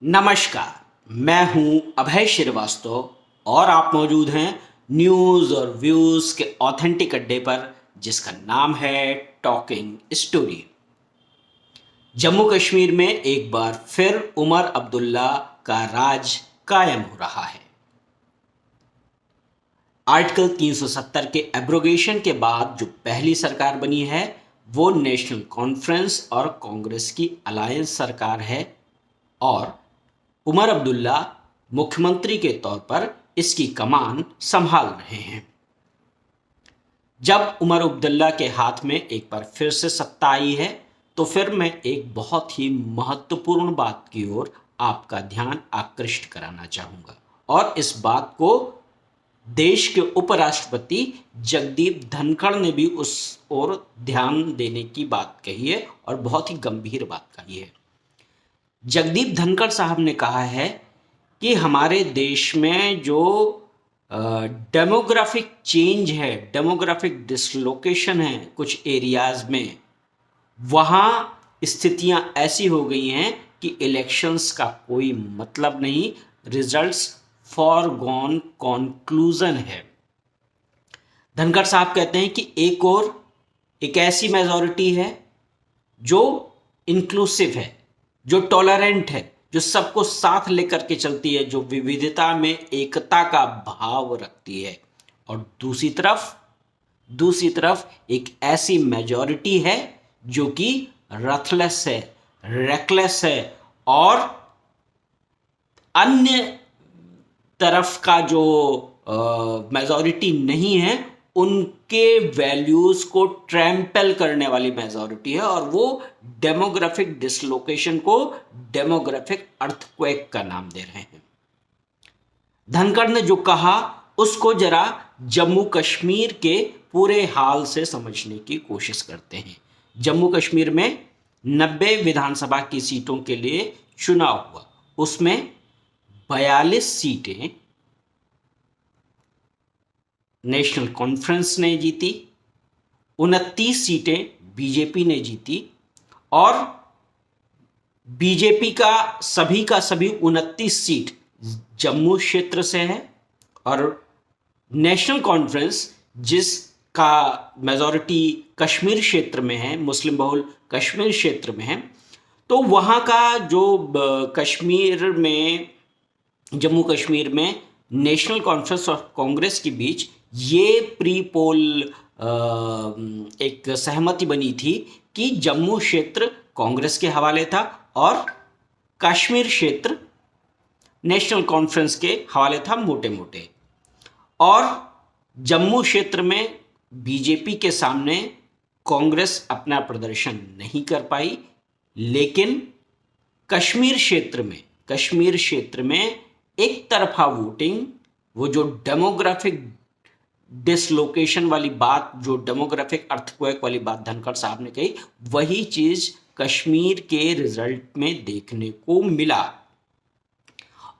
नमस्कार। मैं हूं अभय श्रीवास्तव और आप मौजूद हैं न्यूज़ और व्यूज़ के ऑथेंटिक अड्डे पर, जिसका नाम है टॉकिंग स्टोरी। जम्मू कश्मीर में एक बार फिर उमर अब्दुल्ला का राज कायम हो रहा है। आर्टिकल 370 के एब्रोगेशन के बाद जो पहली सरकार बनी है वो नेशनल कॉन्फ्रेंस और कांग्रेस की अलायंस सरकार है और उमर अब्दुल्ला मुख्यमंत्री के तौर पर इसकी कमान संभाल रहे हैं। जब उमर अब्दुल्ला के हाथ में एक बार फिर से सत्ता आई है तो फिर मैं एक बहुत ही महत्वपूर्ण बात की ओर आपका ध्यान आकृष्ट कराना चाहूंगा और इस बात को देश के उपराष्ट्रपति जगदीप धनखड़ ने भी उस ओर ध्यान देने की बात कही है और बहुत ही गंभीर बात कही है। जगदीप धनखड़ साहब ने कहा है कि हमारे देश में जो डेमोग्राफिक चेंज है, डेमोग्राफिक डिसलोकेशन है कुछ एरियाज में, वहाँ स्थितियाँ ऐसी हो गई हैं कि इलेक्शंस का कोई मतलब नहीं, रिजल्ट्स फॉरगॉन कॉन्क्लूजन है। धनखड़ साहब कहते हैं कि एक ऐसी मेजॉरिटी है जो इंक्लूसिव है, जो टॉलरेंट है, जो सबको साथ लेकर के चलती है, जो विविधता में एकता का भाव रखती है, और दूसरी तरफ एक ऐसी मेजॉरिटी है जो कि रथलेस है, रेकलेस है और अन्य तरफ का जो मेजॉरिटी नहीं है उनके वैल्यूज को ट्रैम्पल करने वाली मेजॉरिटी है और वो डेमोग्राफिक डिसलोकेशन को डेमोग्राफिक अर्थक्वेक का नाम दे रहे हैं। धनखड़ ने जो कहा उसको जरा जम्मू कश्मीर के पूरे हाल से समझने की कोशिश करते हैं। जम्मू कश्मीर में 90 विधानसभा की सीटों के लिए चुनाव हुआ, उसमें 42 सीटें नेशनल कॉन्फ्रेंस ने जीती, 29 सीटें बीजेपी ने जीती और बीजेपी का सभी 29 सीट जम्मू क्षेत्र से है और नेशनल कॉन्फ्रेंस जिसका मेजॉरिटी कश्मीर क्षेत्र में है, मुस्लिम बहुल कश्मीर क्षेत्र में है, तो वहाँ का जो कश्मीर में, जम्मू कश्मीर में नेशनल कॉन्फ्रेंस और कांग्रेस के बीच ये प्री पोल एक सहमति बनी थी कि जम्मू क्षेत्र कांग्रेस के हवाले था और कश्मीर क्षेत्र नेशनल कॉन्फ्रेंस के हवाले था मोटे मोटे। और जम्मू क्षेत्र में बीजेपी के सामने कांग्रेस अपना प्रदर्शन नहीं कर पाई, लेकिन कश्मीर क्षेत्र में एक तरफा वोटिंग, वो जो डेमोग्राफिक डिसलोकेशन वाली बात, जो डेमोग्राफिक अर्थक्वेक वाली बात धनखड़ साहब ने कही, वही चीज कश्मीर के रिजल्ट में देखने को मिला।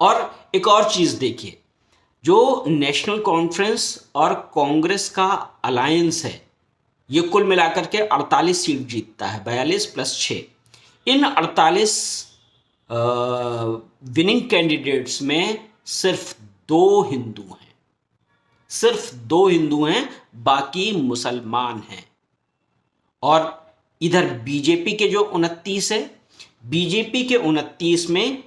और एक और चीज देखिए, जो नेशनल कॉन्फ्रेंस और कांग्रेस का अलायंस है ये कुल मिलाकर के 48 सीट जीतता है, 42 प्लस 6। इन 48 विनिंग कैंडिडेट्स में सिर्फ दो हिंदू हैं, बाकी मुसलमान हैं। और इधर बीजेपी के जो 29 है, बीजेपी के 29 में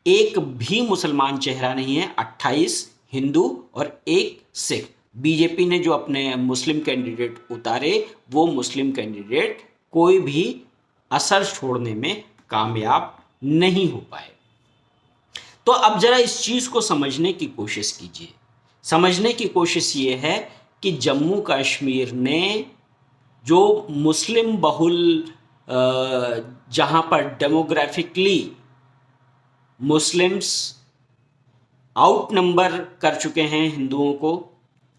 एक भी मुसलमान चेहरा नहीं है, 28 हिंदू और एक सिख। बीजेपी ने जो अपने मुस्लिम कैंडिडेट उतारे वो मुस्लिम कैंडिडेट कोई भी असर छोड़ने में कामयाब नहीं हो पाए। तो अब जरा इस चीज को समझने की कोशिश कीजिए। समझने की कोशिश ये है कि जम्मू कश्मीर ने जो मुस्लिम बहुल, जहां पर डेमोग्राफिकली मुस्लिम्स आउट नंबर कर चुके हैं हिंदुओं को,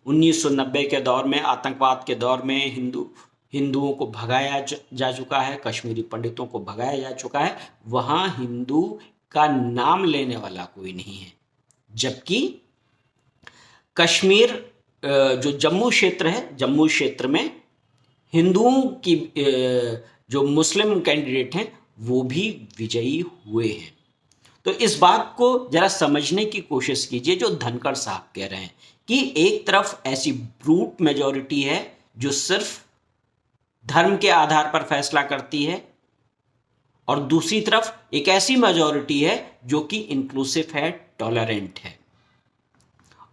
1990 के दौर में, आतंकवाद के दौर में हिंदुओं को भगाया जा चुका है, कश्मीरी पंडितों को भगाया जा चुका है, वहाँ हिंदू का नाम लेने वाला कोई नहीं है। जबकि कश्मीर, जो जम्मू क्षेत्र है, जम्मू क्षेत्र में हिंदुओं की जो मुस्लिम कैंडिडेट हैं वो भी विजयी हुए हैं। तो इस बात को जरा समझने की कोशिश कीजिए जो धनखड़ साहब कह रहे हैं कि एक तरफ ऐसी ब्रूट मेजॉरिटी है जो सिर्फ धर्म के आधार पर फैसला करती है, और दूसरी तरफ एक ऐसी मेजॉरिटी है जो कि इंक्लूसिव है, टॉलरेंट है।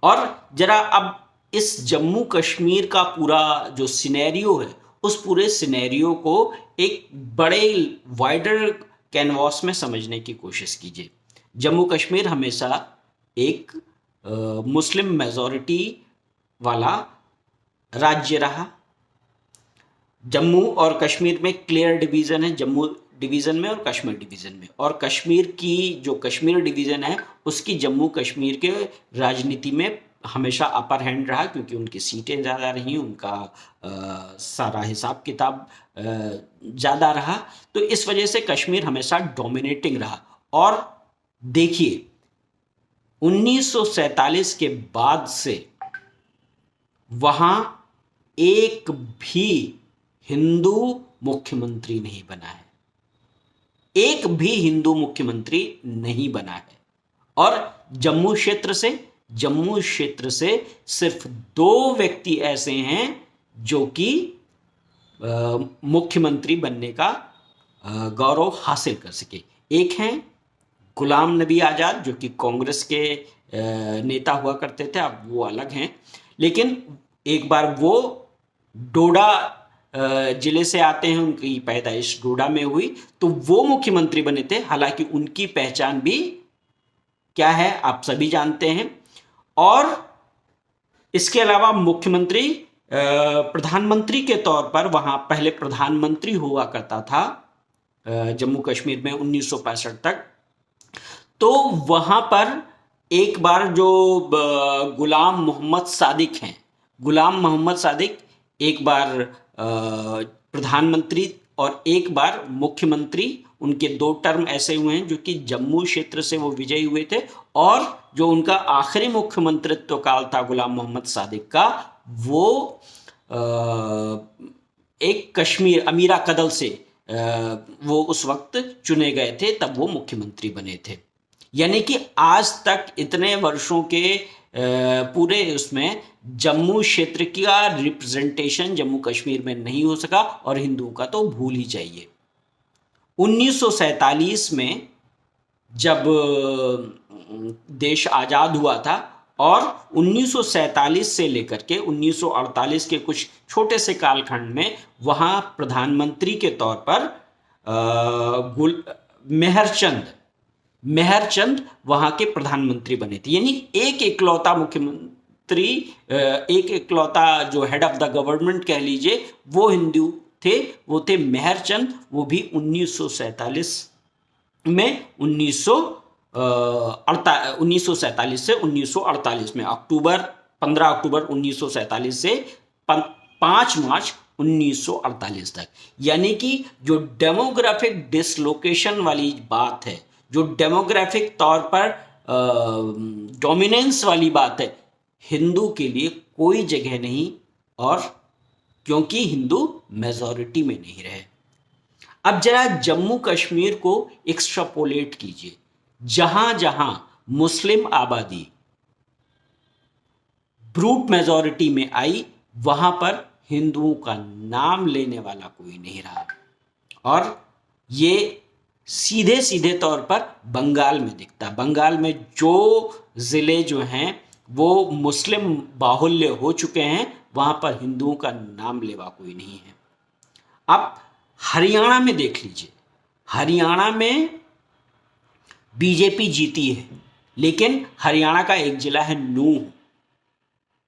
और जरा अब इस जम्मू कश्मीर का पूरा जो सिनेरियो है, उस पूरे सिनेरियो को एक बड़े वाइडर कैनवास में समझने की कोशिश कीजिए। जम्मू कश्मीर हमेशा एक मुस्लिम मेजॉरिटी वाला राज्य रहा। जम्मू और कश्मीर में क्लियर डिवीजन है, जम्मू डिवीजन में और कश्मीर डिवीजन में, और कश्मीर की जो कश्मीर डिवीजन है उसकी जम्मू कश्मीर के राजनीति में हमेशा अपर हैंड रहा, क्योंकि उनकी सीटें ज़्यादा रही, उनका सारा हिसाब किताब ज़्यादा रहा। तो इस वजह से कश्मीर हमेशा डोमिनेटिंग रहा। और देखिए 1947 के बाद से वहाँ एक भी हिंदू मुख्यमंत्री नहीं बना है, एक भी हिंदू मुख्यमंत्री नहीं बना है। और जम्मू क्षेत्र से सिर्फ 2 व्यक्ति ऐसे हैं जो कि मुख्यमंत्री बनने का गौरव हासिल कर सके। एक हैं गुलाम नबी आज़ाद जो कि कांग्रेस के नेता हुआ करते थे, अब वो अलग हैं, लेकिन एक बार वो डोडा जिले से आते हैं, उनकी पैदाइश डोडा में हुई, तो वो मुख्यमंत्री बने थे। हालांकि उनकी पहचान भी क्या है आप सभी जानते हैं। और इसके अलावा मुख्यमंत्री प्रधानमंत्री के तौर पर वहाँ पहले प्रधानमंत्री हुआ करता था जम्मू कश्मीर में 1965 तक। तो वहाँ पर एक बार जो गुलाम मोहम्मद सादिक हैं, गुलाम मोहम्मद सादिक एक बार प्रधानमंत्री और एक बार मुख्यमंत्री, उनके 2 टर्म ऐसे हुए हैं जो कि जम्मू क्षेत्र से वो विजयी हुए थे। और जो उनका आखिरी मुख्यमंत्रित्व काल था गुलाम मोहम्मद सादिक का, वो एक कश्मीर अमीरा कदल से वो उस वक्त चुने गए थे, तब वो मुख्यमंत्री बने थे। यानी कि आज तक इतने वर्षों के पूरे उसमें जम्मू क्षेत्र का रिप्रेजेंटेशन जम्मू कश्मीर में नहीं हो सका, और हिंदुओं का तो भूल ही जाइए। 1947 में जब देश आज़ाद हुआ था, और 1947 से लेकर के 1948 के कुछ छोटे से कालखंड में वहाँ प्रधानमंत्री के तौर पर मेहरचंद वहाँ के प्रधानमंत्री बने थे। यानी एक इकलौता मुख्यमंत्री, एक इकलौता जो हेड ऑफ द गवर्नमेंट कह लीजिए, वो हिंदू थे, वो थे मेहरचंद। वो भी 1947 में 1947 से 1948 में 15 अक्टूबर 1947 से 5 मार्च 1948 तक। यानी कि जो डेमोग्राफिक डिसलोकेशन वाली बात है, जो डेमोग्राफिक तौर पर डोमिनेंस वाली बात है, हिंदू के लिए कोई जगह नहीं, और क्योंकि हिंदू मेजॉरिटी में नहीं रहे। अब जरा जम्मू कश्मीर को एक्सट्रापोलेट कीजिए, जहां जहां मुस्लिम आबादी ब्रूट मेजॉरिटी में आई, वहां पर हिंदुओं का नाम लेने वाला कोई नहीं रहा। और ये सीधे सीधे तौर पर बंगाल में दिखता। बंगाल में जो ज़िले जो हैं वो मुस्लिम बाहुल्य हो चुके हैं, वहाँ पर हिंदुओं का नाम लेवा कोई नहीं है। अब हरियाणा में देख लीजिए, हरियाणा में बीजेपी जीती है, लेकिन हरियाणा का एक जिला है नूह,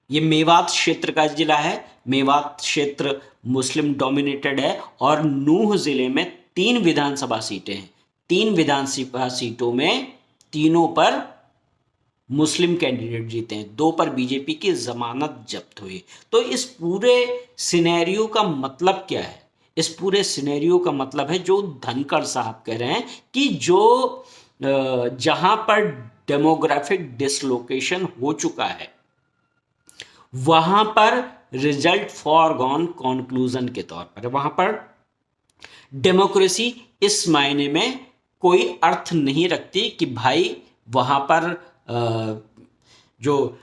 ये मेवात क्षेत्र का जिला है। मेवात क्षेत्र मुस्लिम डोमिनेटेड है, और नूह जिले में 3 विधानसभा सीटें हैं। 3 विधानसभा सीटों में तीनों पर मुस्लिम कैंडिडेट जीते हैं, 2 पर बीजेपी की जमानत जब्त हुई। तो इस पूरे सिनेरियो का मतलब क्या है? इस पूरे सिनेरियो का मतलब है जो धनखड़ साहब कह रहे हैं कि जो जहां पर डेमोग्राफिक डिसलोकेशन हो चुका है, वहां पर रिजल्ट फॉरगॉन कॉन्क्लूजन के तौर पर, वहां पर डेमोक्रेसी इस मायने में कोई अर्थ नहीं रखती कि भाई वहाँ पर जो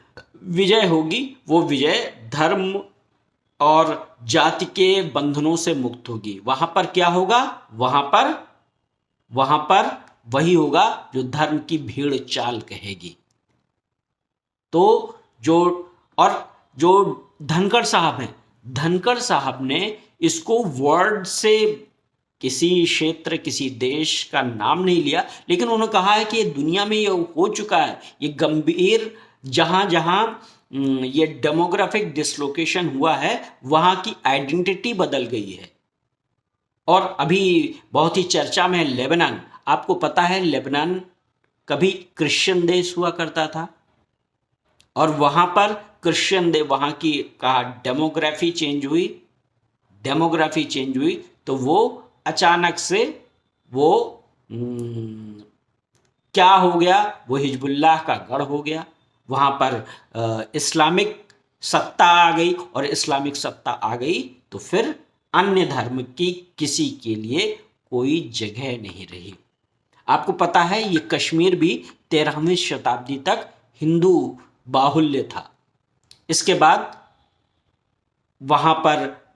विजय होगी वो विजय धर्म और जाति के बंधनों से मुक्त होगी। वहाँ पर क्या होगा? वहाँ पर वही होगा जो धर्म की भीड़ चाल कहेगी। तो जो धनखड़ साहब हैं, धनखड़ साहब ने इसको वर्ड से किसी क्षेत्र किसी देश का नाम नहीं लिया, लेकिन उन्होंने कहा है कि ये दुनिया में ये हो चुका है, ये गंभीर, जहां जहां ये डेमोग्राफिक डिसलोकेशन हुआ है वहां की आइडेंटिटी बदल गई है। और अभी बहुत ही चर्चा में है लेबनान। आपको पता है लेबनान कभी क्रिश्चियन देश हुआ करता था और वहां पर क्रिश्चियन देश, वहां की कहा डेमोग्राफी चेंज हुई तो वो अचानक से वो क्या हो गया? वो हिजबुल्लाह का गढ़ हो गया। वहां पर इस्लामिक सत्ता आ गई, और इस्लामिक सत्ता आ गई तो फिर अन्य धर्म की किसी के लिए कोई जगह नहीं रही। आपको पता है ये कश्मीर भी 13वीं शताब्दी तक हिंदू बाहुल्य था। इसके बाद वहाँ पर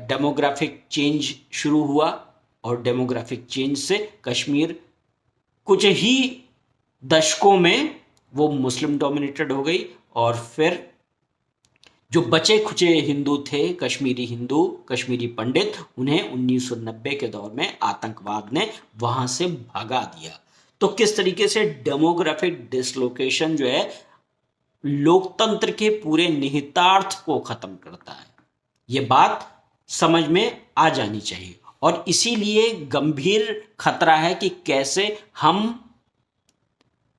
डेमोग्राफिक चेंज शुरू हुआ और डेमोग्राफिक चेंज से कश्मीर कुछ ही दशकों में वो मुस्लिम डोमिनेटेड हो गई, और फिर जो बचे खुचे हिंदू थे, कश्मीरी हिंदू, कश्मीरी पंडित, उन्हें 1990 के दौर में आतंकवाद ने वहां से भगा दिया। तो किस तरीके से डेमोग्राफिक डिसलोकेशन जो है लोकतंत्र के पूरे निहितार्थ को खत्म करता है, ये बात समझ में आ जानी चाहिए। और इसीलिए गंभीर खतरा है कि कैसे हम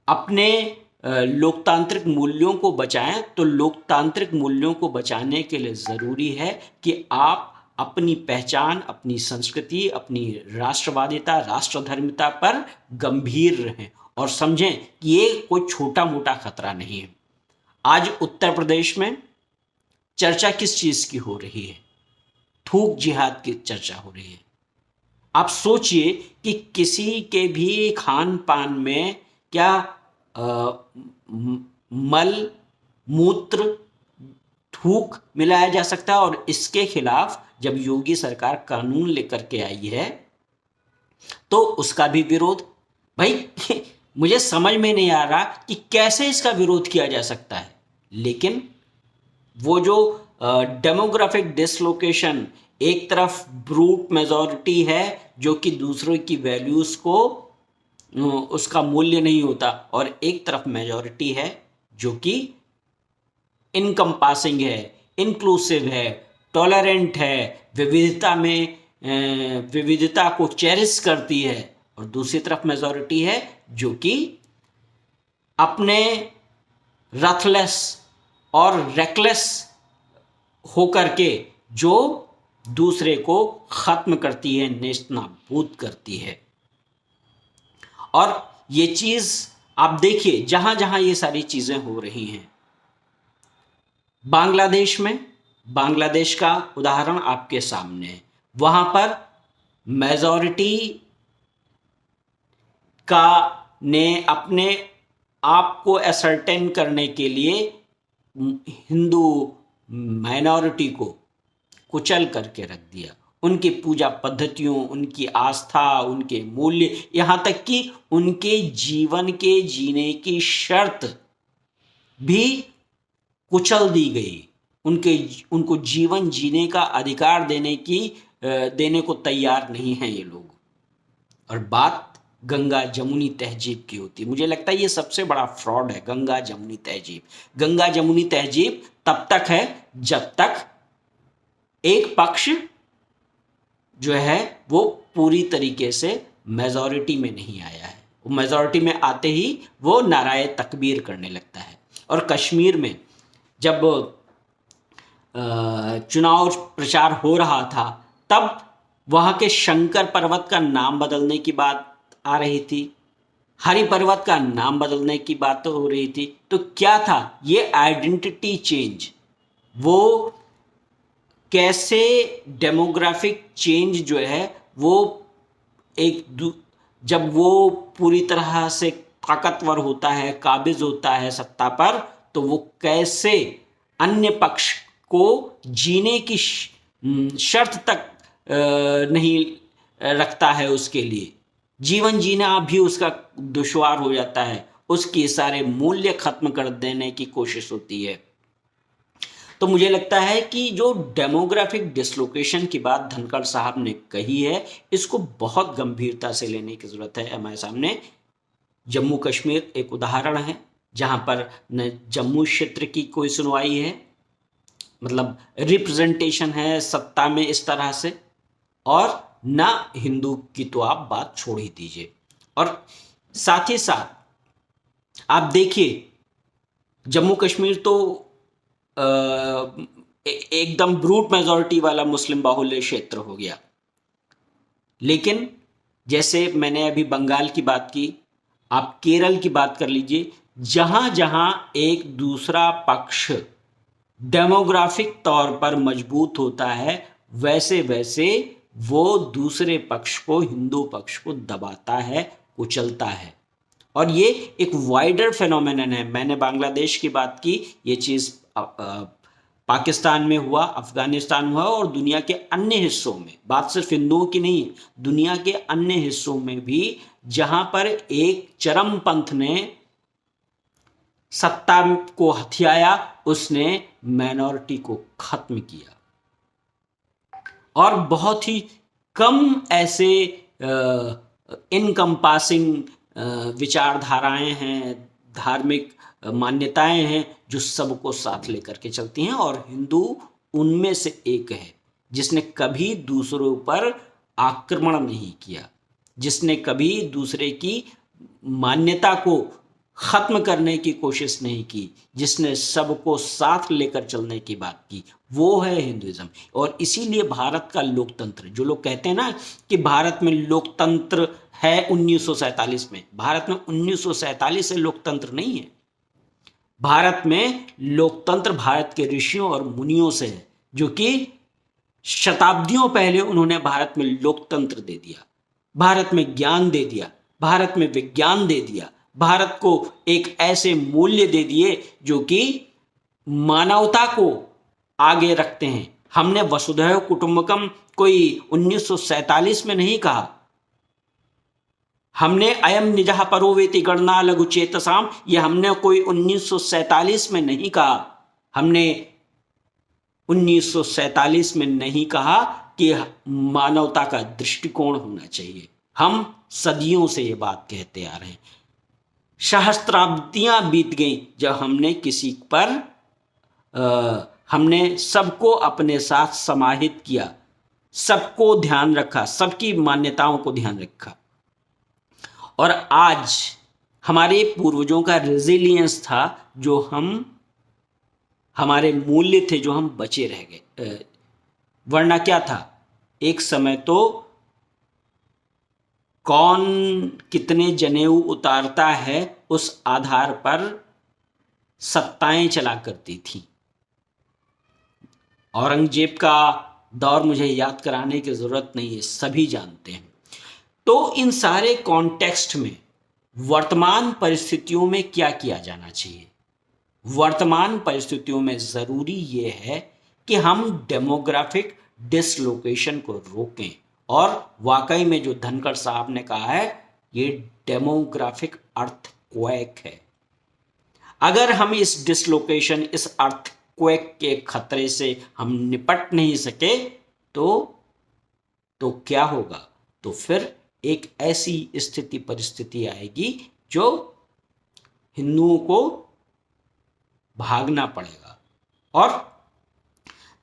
अपने लोकतांत्रिक मूल्यों को बचाएं। तो लोकतांत्रिक मूल्यों को बचाने के लिए ज़रूरी है कि आप अपनी पहचान, अपनी संस्कृति, अपनी राष्ट्रवादिता, राष्ट्रधर्मिता पर गंभीर रहें और समझें कि ये कोई छोटा मोटा खतरा नहीं है। आज उत्तर प्रदेश में चर्चा किस चीज़ की हो रही है? थूक जिहाद की चर्चा हो रही है। आप सोचिए कि किसी के भी खान पान में क्या मल, मूत्र, थूक मिलाया जा सकता है? और इसके खिलाफ जब योगी सरकार कानून लेकर के आई है तो उसका भी विरोध। भाई मुझे समझ में नहीं आ रहा कि कैसे इसका विरोध किया जा सकता है। लेकिन वो जो डेमोग्राफिक डिसलोकेशन, एक तरफ ब्रूट मेजॉरिटी है जो कि दूसरों की वैल्यूज को उसका मूल्य नहीं होता, और एक तरफ मेजॉरिटी है जो कि इनकम्पासिंग है, इंक्लूसिव है, टॉलरेंट है, विविधता को चेरिश करती है, और दूसरी तरफ मेजॉरिटी है जो कि अपने रथलेस और रेकलेस होकर के जो दूसरे को खत्म करती है, नेस्तनाबूद करती है। और ये चीज आप देखिए जहां जहां ये सारी चीजें हो रही हैं, बांग्लादेश में, बांग्लादेश का उदाहरण आपके सामने है। वहां पर मेजॉरिटी का ने अपने आप को असर्टेन करने के लिए हिंदू माइनॉरिटी को कुचल करके रख दिया। उनकी पूजा पद्धतियों, उनकी आस्था, उनके मूल्य, यहाँ तक कि उनके जीवन के जीने की शर्त भी कुचल दी गई। उनको जीवन जीने का अधिकार देने को तैयार नहीं हैं ये लोग। और बात गंगा जमुनी तहजीब की होती है। मुझे लगता है ये सबसे बड़ा फ्रॉड है, गंगा जमुनी तहजीब। गंगा जमुनी तहजीब तब तक है जब तक एक पक्ष जो है वो पूरी तरीके से मेजॉरिटी में नहीं आया है। वो मेजॉरिटी में आते ही वो नाराए तकबीर करने लगता है। और कश्मीर में जब चुनाव प्रचार हो रहा था तब वहाँ के शंकर पर्वत का नाम बदलने की बात आ रही थी, हरि पर्वत का नाम बदलने की बात हो रही थी। तो क्या था ये आइडेंटिटी चेंज? वो कैसे डेमोग्राफिक चेंज जो है वो एक जब वो पूरी तरह से ताकतवर होता है, काबिज होता है सत्ता पर, तो वो कैसे अन्य पक्ष को जीने की शर्त तक नहीं रखता है, उसके लिए जीवन जीना भी उसका दुश्वार हो जाता है, उसके सारे मूल्य खत्म कर देने की कोशिश होती है। तो मुझे लगता है कि जो डेमोग्राफिक डिसलोकेशन की बात धनखड़ साहब ने कही है, इसको बहुत गंभीरता से लेने की जरूरत है। हमारे सामने जम्मू कश्मीर एक उदाहरण है, जहां पर न जम्मू क्षेत्र की कोई सुनवाई है, मतलब रिप्रेजेंटेशन है सत्ता में इस तरह से, और ना हिंदू की तो आप बात छोड़ ही दीजिए। और साथ ही साथ आप देखिए, जम्मू कश्मीर तो एकदम ब्रूट मेजॉरिटी वाला मुस्लिम बाहुल्य क्षेत्र हो गया, लेकिन जैसे मैंने अभी बंगाल की बात की, आप केरल की बात कर लीजिए, जहां जहां एक दूसरा पक्ष डेमोग्राफिक तौर पर मजबूत होता है, वैसे वैसे वो दूसरे पक्ष को, हिंदू पक्ष को दबाता है, कुचलता है। और ये एक वाइडर फेनोमेनन है। मैंने बांग्लादेश की बात की, ये चीज़ पाकिस्तान में हुआ, अफगानिस्तान हुआ, और दुनिया के अन्य हिस्सों में, बात सिर्फ हिंदुओं की नहीं है, दुनिया के अन्य हिस्सों में भी जहां पर एक चरमपंथ ने सत्ता को हथियाया, उसने माइनॉरिटी को खत्म किया। और बहुत ही कम ऐसे इनकम्पासिंग विचारधाराएं हैं, धार्मिक मान्यताएं हैं जो सबको साथ लेकर के चलती हैं, और हिंदू उनमें से एक है जिसने कभी दूसरों पर आक्रमण नहीं किया, जिसने कभी दूसरे की मान्यता को खत्म करने की कोशिश नहीं की, जिसने सबको साथ लेकर चलने की बात की, वो है हिंदुइज्म। और इसीलिए भारत का लोकतंत्र, जो लोग कहते हैं ना कि भारत में लोकतंत्र है 1947 में, भारत में 1947 से लोकतंत्र नहीं है। भारत में लोकतंत्र भारत के ऋषियों और मुनियों से है, जो कि शताब्दियों पहले उन्होंने भारत में लोकतंत्र दे दिया, भारत में ज्ञान दे दिया, भारत में विज्ञान दे दिया, भारत को एक ऐसे मूल्य दे दिए जो कि मानवता को आगे रखते हैं। हमने वसुधैव कुटुंबकम कोई 1947 में नहीं कहा, हमने अयम निजः परो वेति गणना लघु चेतसाम, ये हमने कोई 1947 में नहीं कहा। हमने 1947 में नहीं कहा कि मानवता का दृष्टिकोण होना चाहिए। हम सदियों से ये बात कहते आ रहे हैं। सहस्त्राब्दियां बीत गई जब हमने किसी पर हमने सबको अपने साथ समाहित किया, सबको ध्यान रखा, सबकी मान्यताओं को ध्यान रखा। और आज हमारे पूर्वजों का रेजिलियंस था, जो हमारे मूल्य थे, जो हम बचे रह गए। वरना क्या था, एक समय तो कौन कितने जनेऊ उतारता है उस आधार पर सत्ताएं चला करती थी। औरंगजेब का दौर मुझे याद कराने की जरूरत नहीं है, सभी जानते हैं। तो इन सारे कॉन्टेक्स्ट में वर्तमान परिस्थितियों में क्या किया जाना चाहिए? वर्तमान परिस्थितियों में जरूरी यह है कि हम डेमोग्राफिक डिसलोकेशन को रोकें, और वाकई में जो धनखड़ साहब ने कहा है, ये डेमोग्राफिक अर्थक्वेक है। अगर हम इस डिसलोकेशन, इस अर्थक्वेक के खतरे से हम निपट नहीं सके तो क्या होगा? तो फिर एक ऐसी स्थिति परिस्थिति आएगी जो हिंदुओं को भागना पड़ेगा। और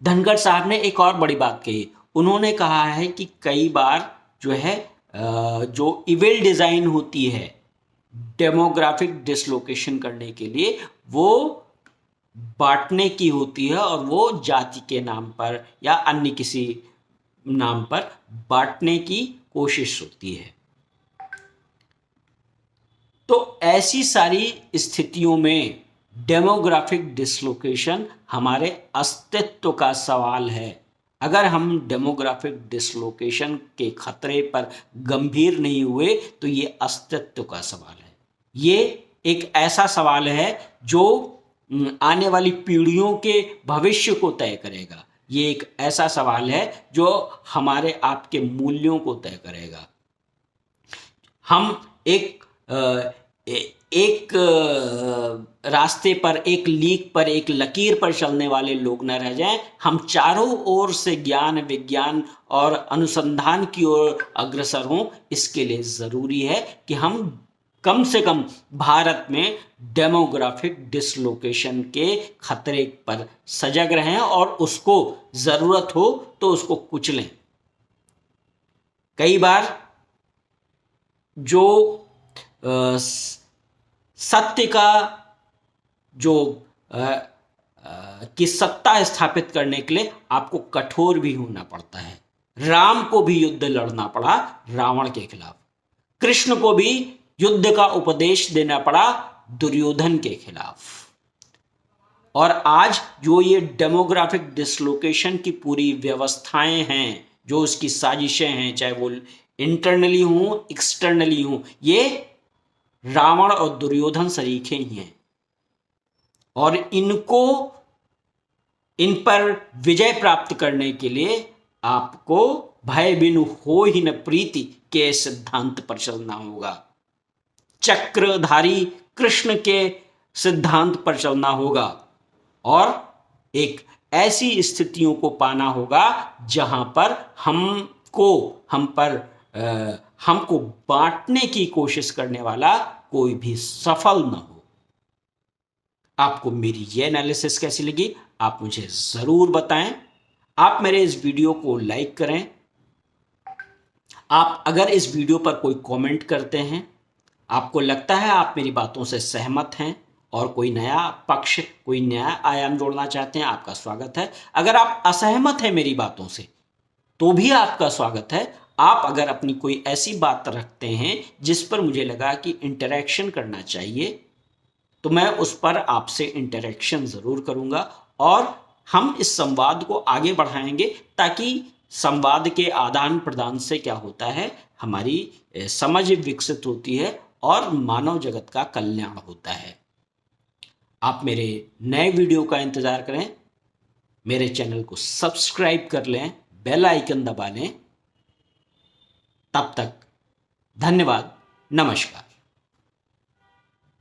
धनखड़ साहब ने एक और बड़ी बात कही, उन्होंने कहा है कि कई बार जो है जो इविल डिजाइन होती है डेमोग्राफिक डिसलोकेशन करने के लिए, वो बांटने की होती है, और वो जाति के नाम पर या अन्य किसी नाम पर बांटने की कोशिश होती है। तो ऐसी सारी स्थितियों में डेमोग्राफिक डिसलोकेशन हमारे अस्तित्व का सवाल है। अगर हम डेमोग्राफिक डिसलोकेशन के खतरे पर गंभीर नहीं हुए तो ये अस्तित्व का सवाल है। ये एक ऐसा सवाल है जो आने वाली पीढ़ियों के भविष्य को तय करेगा। ये एक ऐसा सवाल है जो हमारे आपके मूल्यों को तय करेगा। हम एक रास्ते पर, एक लीक पर, एक लकीर पर चलने वाले लोग न रह जाएं। हम चारों ओर से ज्ञान, विज्ञान और अनुसंधान की ओर अग्रसर हों। इसके लिए ज़रूरी है कि हम कम से कम भारत में डेमोग्राफिक डिसलोकेशन के खतरे पर सजग रहें और उसको ज़रूरत हो तो उसको कुचलें। कई बार जो सत्य का जो की सत्ता स्थापित करने के लिए आपको कठोर भी होना पड़ता है। राम को भी युद्ध लड़ना पड़ा रावण के खिलाफ, कृष्ण को भी युद्ध का उपदेश देना पड़ा दुर्योधन के खिलाफ। और आज जो ये डेमोग्राफिक डिसलोकेशन की पूरी व्यवस्थाएं हैं, जो उसकी साजिशें हैं, चाहे वो इंटरनली हों, एक्सटर्नली हों, ये रावण और दुर्योधन सरीखे ही हैं। और इन पर विजय प्राप्त करने के लिए आपको भय बिनु हो ही न प्रीति के सिद्धांत पर चलना होगा। चक्रधारी कृष्ण के सिद्धांत पर चलना होगा और एक ऐसी स्थितियों को पाना होगा जहां पर हमको बांटने की कोशिश करने वाला कोई भी सफल न हो। आपको मेरी ये एनालिसिस कैसी लगी आप मुझे ज़रूर बताएं। आप मेरे इस वीडियो को लाइक करें। आप अगर इस वीडियो पर कोई कमेंट करते हैं, आपको लगता है आप मेरी बातों से सहमत हैं और कोई नया पक्ष, कोई नया आयाम जोड़ना चाहते हैं, आपका स्वागत है। अगर आप असहमत हैं मेरी बातों से तो भी आपका स्वागत है। आप अगर अपनी कोई ऐसी बात रखते हैं जिस पर मुझे लगा कि इंटरेक्शन करना चाहिए तो मैं उस पर आपसे इंटरेक्शन ज़रूर करूंगा और हम इस संवाद को आगे बढ़ाएंगे ताकि संवाद के आदान प्रदान से क्या होता है, हमारी समझ विकसित होती है और मानव जगत का कल्याण होता है। आप मेरे नए वीडियो का इंतज़ार करें, मेरे चैनल को सब्सक्राइब कर लें, बेल आइकन दबा लें। तब तक धन्यवाद, नमस्कार।